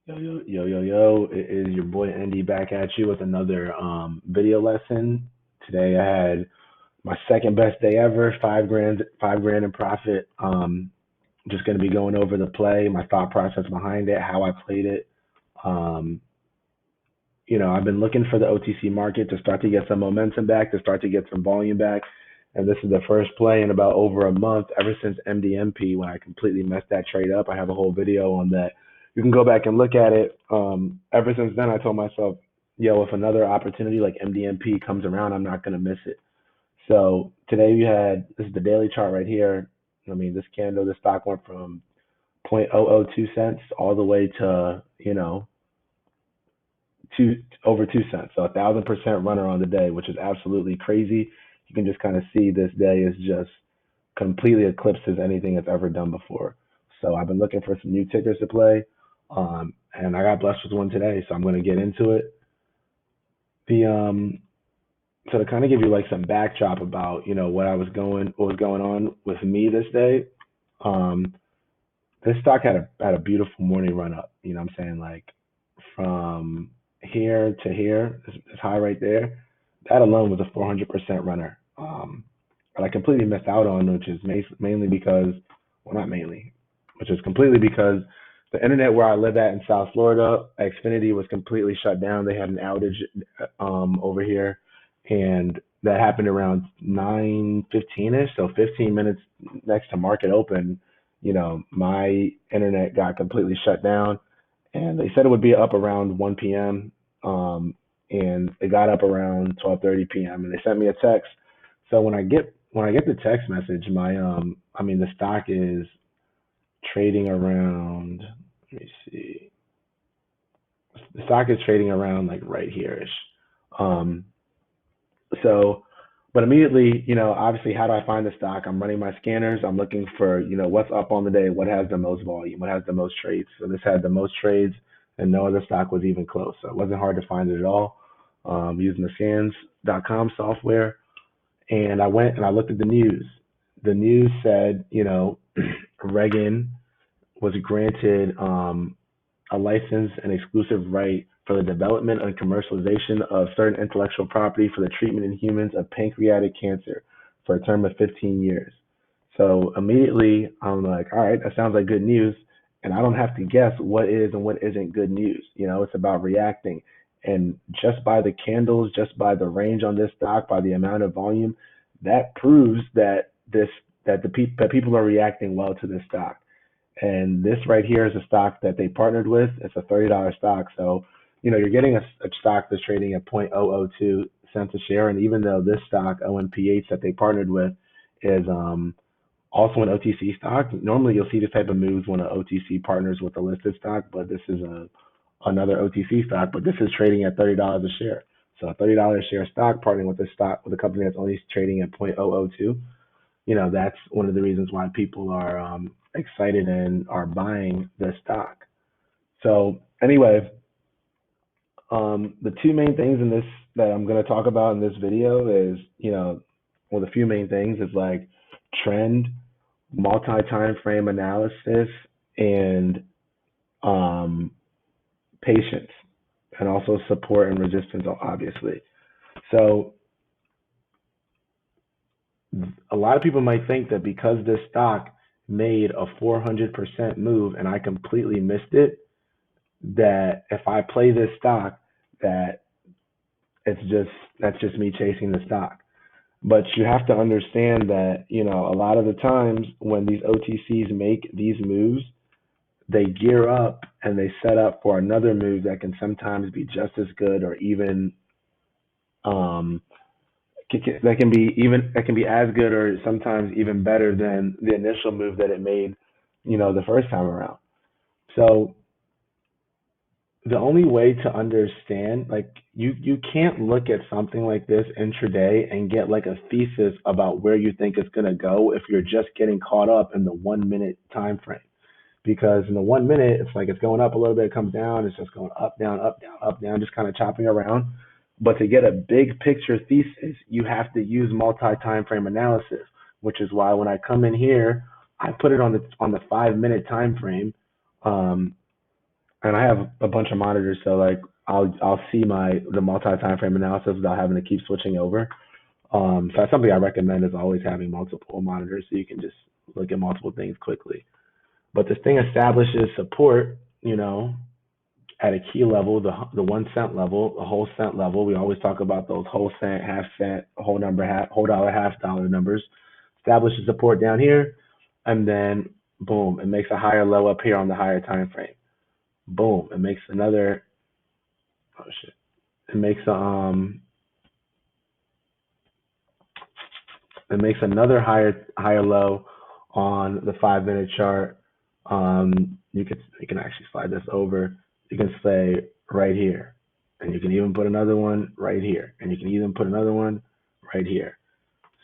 Yo. It is your boy Andy back at you with another video lesson. Today I had my second best day ever, 5 grand in profit. Just gonna be going over the play, my thought process behind it, how I played it. Um, I've been looking for the OTC market to start to get some momentum back, to start to get some volume back. And this is the first play in about over a month, ever since MDMP, when I completely messed that trade up. I have a whole video on that. You can go back and look at it. Ever since then, I told myself, yo, if another opportunity like MDMP comes around, I'm not going to miss it. So today this is the daily chart right here. I mean, this candle, this stock went from 0.002 cents all the way to, over 2 cents. So 1,000% runner on the day, which is absolutely crazy. You can just kind of see this day is just completely eclipses anything it's ever done before. So I've been looking for some new tickers to play, and I got blessed with one today. So I'm going to get into it. The so to kind of give you like some backdrop about what was going on with me this day. Um, this stock had a beautiful morning run up. You know what I'm saying? Like from here to here, this high right there, that alone was a 400% runner. But I completely missed out on, which is mainly because, well, not mainly, which is completely because the internet where I live at in South Florida, Xfinity was completely shut down. They had an outage over here, and that happened around 9:15ish, so 15 minutes next to market open. My internet got completely shut down, and they said it would be up around 1 p.m. And it got up around 12:30 p.m. and they sent me a text. So when I get the text message, the stock is trading around. Let me see. The stock is trading around like right here-ish. Um, so, but immediately, obviously, how do I find the stock? I'm running my scanners. I'm looking for, what's up on the day, what has the most volume, what has the most trades. So this had the most trades, and no other stock was even close. So it wasn't hard to find it at all. Using the scans.com software, and I went and I looked at the news. The news said, Reagan was granted a license and exclusive right for the development and commercialization of certain intellectual property for the treatment in humans of pancreatic cancer for a term of 15 years. So immediately I'm like, all right, that sounds like good news. And I don't have to guess what is and what isn't good news. It's about reacting. And just by the candles, just by the range on this stock, by the amount of volume, that proves that people are reacting well to this stock. And this right here is a stock that they partnered with. It's a $30 stock. So, you're getting a stock that's trading at 0.002 cents a share. And even though this stock, ONPH, that they partnered with is also an OTC stock, normally you'll see this type of moves when an OTC partners with a listed stock, but this is another OTC stock, but this is trading at $30 a share. So a $30 a share stock partnering with a company that's only trading at 0.002. That's one of the reasons why people are excited and are buying this stock. So anyway, the two main things in this that I'm going to talk about in this video is, the few main things is like trend, multi-time frame analysis, and um, patience, and also support and resistance, obviously. So a lot of people might think that because this stock made a 400% move and I completely missed it, that if I play this stock, that that's just me chasing the stock. But you have to understand that, a lot of the times when these OTCs make these moves, they gear up and they set up for another move that can sometimes be just as good or even um, that can be as good or sometimes even better than the initial move that it made, the first time around. So the only way to understand, like, you can't look at something like this intraday and get like a thesis about where you think it's going to go if you're just getting caught up in the 1 minute time frame. Because in the 1 minute, it's like it's going up a little bit, it comes down, it's just going up, down, up, down, up, down, just kind of chopping around. But to get a big picture thesis, you have to use multi-time frame analysis, which is why when I come in here, I put it on the 5 minute time frame, um, and I have a bunch of monitors, so like I'll see the multi time frame analysis without having to keep switching over. So that's something I recommend is always having multiple monitors so you can just look at multiple things quickly. But this thing establishes support, at a key level, the 1 cent level, the whole cent level. We always talk about those whole cent, half cent, whole number, whole dollar, half dollar numbers. Establishes support down here, and then boom, it makes a higher low up here on the higher time frame. Boom, it makes another. Oh shit! It makes a It makes another higher low on the 5 minute chart. You can actually slide this over. You can say right here, and you can even put another one right here, and you can even put another one right here.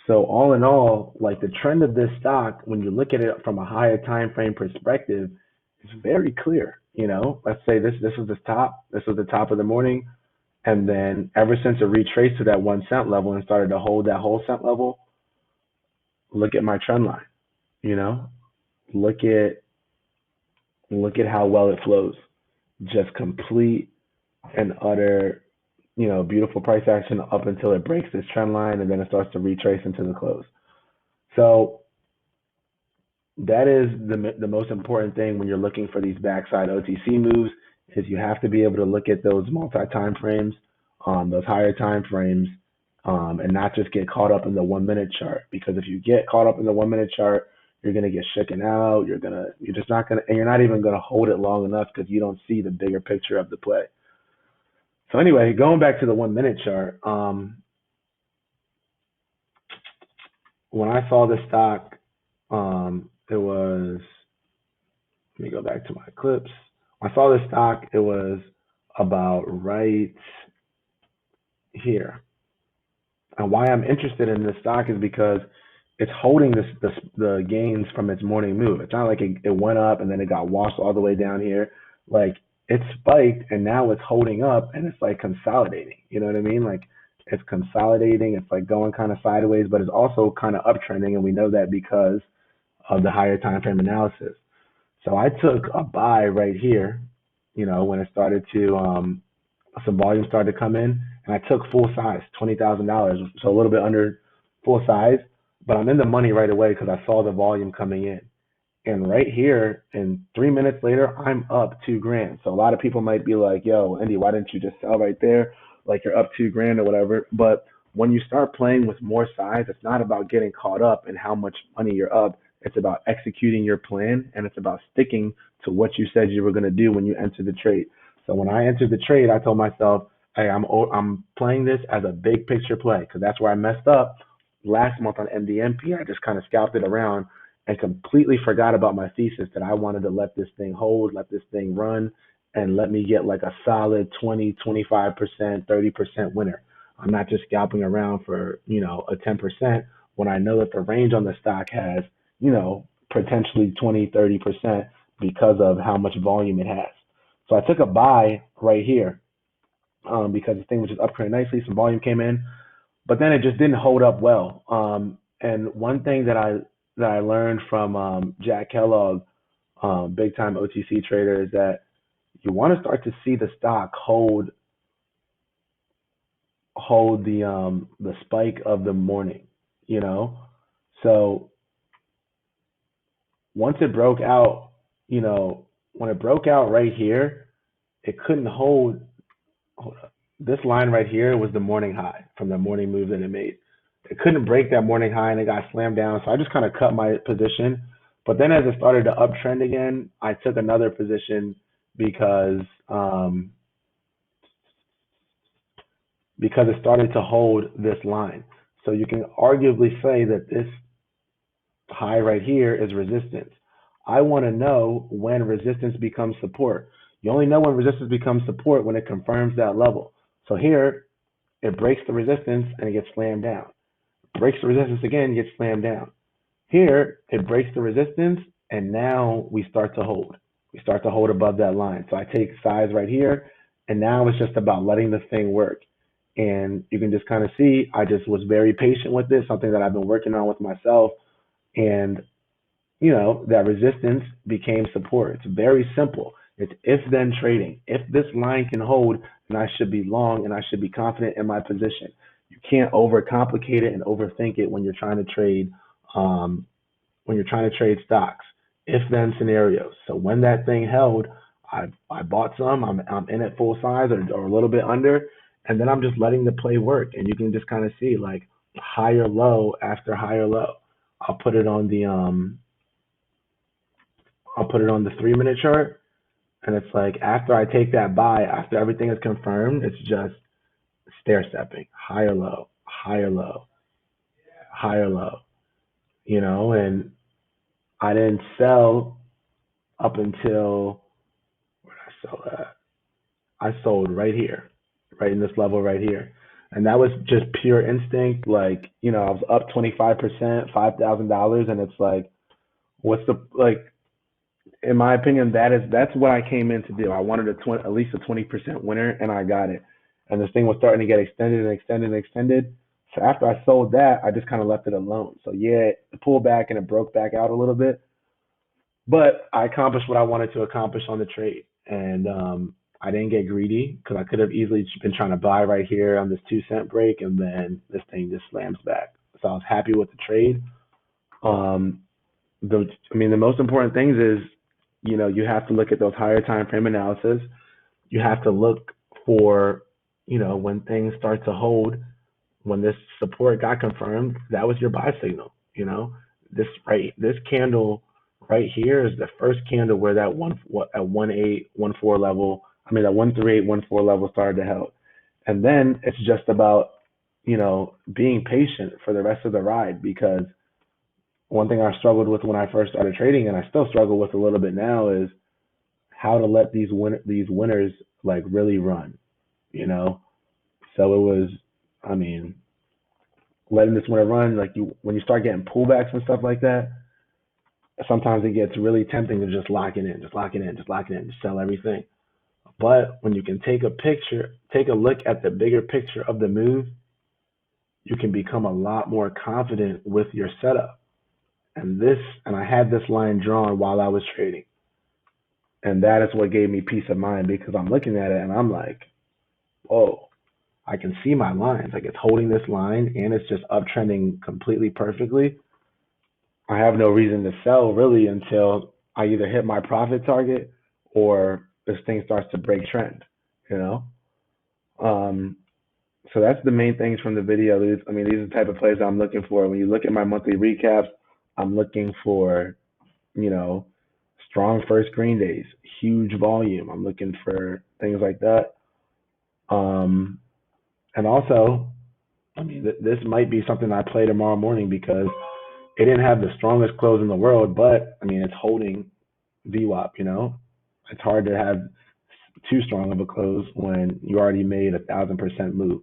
So all in all, like the trend of this stock, when you look at it from a higher time frame perspective, is very clear. Let's say this was the top. This was the top of the morning, and then ever since it retraced to that 1 cent level and started to hold that whole cent level, look at my trend line. You know, look at how well it flows. Just complete and utter, beautiful price action up until it breaks this trend line and then it starts to retrace into the close. So that is the most important thing when you're looking for these backside OTC moves is you have to be able to look at those multi time frames, those higher time frames, and not just get caught up in the 1 minute chart. Because if you get caught up in the 1 minute chart, you're gonna get shaken out. You're just not gonna, and you're not even gonna hold it long enough because you don't see the bigger picture of the play. So anyway, going back to the 1 minute chart, when I saw this stock, it was. Let me go back to my clips. When I saw this stock, it was about right here. And why I'm interested in this stock is because it's holding the gains from its morning move. It's not like it went up and then it got washed all the way down here. Like it spiked and now it's holding up and it's like consolidating. You know what I mean? Like it's consolidating. It's like going kind of sideways, but it's also kind of uptrending, and we know that because of the higher time frame analysis. So I took a buy right here. When it started to some volume started to come in, and I took full size, $20,000, so a little bit under full size, but I'm in the money right away because I saw the volume coming in. And right here, and 3 minutes later, I'm up 2 grand. So a lot of people might be like, "Yo, Andy, why didn't you just sell right there? Like you're up 2 grand or whatever." But when you start playing with more size, it's not about getting caught up in how much money you're up. It's about executing your plan, and it's about sticking to what you said you were going to do when you entered the trade. So when I entered the trade, I told myself, "Hey, I'm playing this as a big picture play because that's where I messed up last month on MDMP. I just kind of scalped it around and completely forgot about my thesis that I wanted to let this thing hold, let this thing run, and let me get like a solid 20, 25%, 30% winner. I'm not just scalping around for, a 10% when I know that the range on the stock has, potentially 20, 30% because of how much volume it has. So I took a buy right here because the thing was just up pretty nicely. Some volume came in, but then it just didn't hold up well. And one thing that I learned from Jack Kellogg, big time OTC trader, is that you want to start to see the stock hold the spike of the morning, you know. So once it broke out, when it broke out right here, it couldn't hold up. This line right here was the morning high from the morning move that it made. It couldn't break that morning high and it got slammed down. So I just kind of cut my position. But then as it started to uptrend again, I took another position because um, because it started to hold this line. So you can arguably say that this high right here is resistance. I want to know when resistance becomes support. You only know when resistance becomes support when it confirms that level. So here, it breaks the resistance and it gets slammed down. Breaks the resistance again, gets slammed down. Here, it breaks the resistance and now we start to hold. We start to hold above that line. So I take size right here, and now it's just about letting the thing work. And you can just kind of see, I just was very patient with this, something that I've been working on with myself. And that resistance became support. It's very simple. It's if then trading. If this line can hold, then I should be long and I should be confident in my position. You can't overcomplicate it and overthink it when you're trying to trade um, stocks. If then scenarios. So when that thing held, I bought some. I'm in it full size or a little bit under, and then I'm just letting the play work. And you can just kind of see like higher low after higher low. I'll put it on the um I'll put it on the 3 minute chart, and it's like after I take that buy, after everything is confirmed, it's just stair stepping, higher low, higher low. And I didn't sell up until where did I sell at? I sold right here, right in this level right here. And that was just pure instinct. Like, I was up 25%, $5,000. And it's like, what's in my opinion, that's what I came in to do. I wanted at least a 20% winner, and I got it. And this thing was starting to get extended and extended and extended. So after I sold that, I just kind of left it alone. So yeah, it pulled back and it broke back out a little bit, but I accomplished what I wanted to accomplish on the trade. And I didn't get greedy because I could have easily been trying to buy right here on this 2 cent break, and then this thing just slams back. So I was happy with the trade. Um, the most important things is, you have to look at those higher time frame analysis. You have to look for, when things start to hold, when this support got confirmed, that was your buy signal. This candle right here is the first candle where that at 1.814 level, that 13814 level started to help. And then it's just about, being patient for the rest of the ride, because one thing I struggled with when I first started trading, and I still struggle with a little bit now, is how to let these winners like really run, you know. So it was, I mean, letting this winner run, like when you start getting pullbacks and stuff like that, sometimes it gets really tempting to just lock it in, just lock it in, just lock it in, just sell everything. But when you can take a look at the bigger picture of the move, you can become a lot more confident with your setup. And I had this line drawn while I was trading. And that is what gave me peace of mind, because I'm looking at it and I'm like, whoa, I can see my lines. Like, it's holding this line and it's just uptrending completely perfectly. I have no reason to sell really until I either hit my profit target or this thing starts to break trend, you know? Um, so that's the main things from the video. These are the type of plays I'm looking for. When you look at my monthly recaps, I'm looking for, you know, strong first green days, huge volume. I'm looking for things like that. Um, and also, this might be something I play tomorrow morning, because it didn't have the strongest close in the world, but it's holding VWAP. It's hard to have too strong of a close when you already made 1,000% move.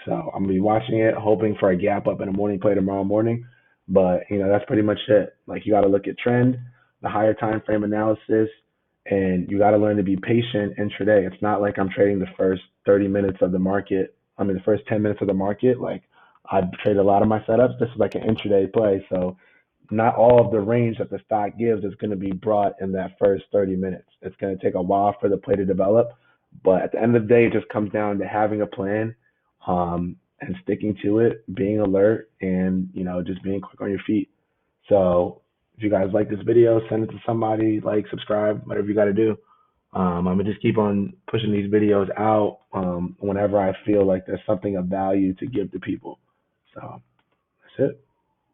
So I'm gonna be watching it, hoping for a gap up in a morning play tomorrow morning. But that's pretty much it. Like, you got to look at trend, the higher time frame analysis, and you got to learn to be patient intraday. It's not like I'm trading the first 30 minutes of the market. The first 10 minutes of the market. Like, I trade a lot of my setups. This is like an intraday play, so not all of the range that the stock gives is going to be brought in that first 30 minutes. It's going to take a while for the play to develop. But at the end of the day, it just comes down to having a plan, and sticking to it, being alert, and, just being quick on your feet. So if you guys like this video, send it to somebody, like, subscribe, whatever you got to do. I'm going to just keep on pushing these videos out whenever I feel like there's something of value to give to people. So that's it.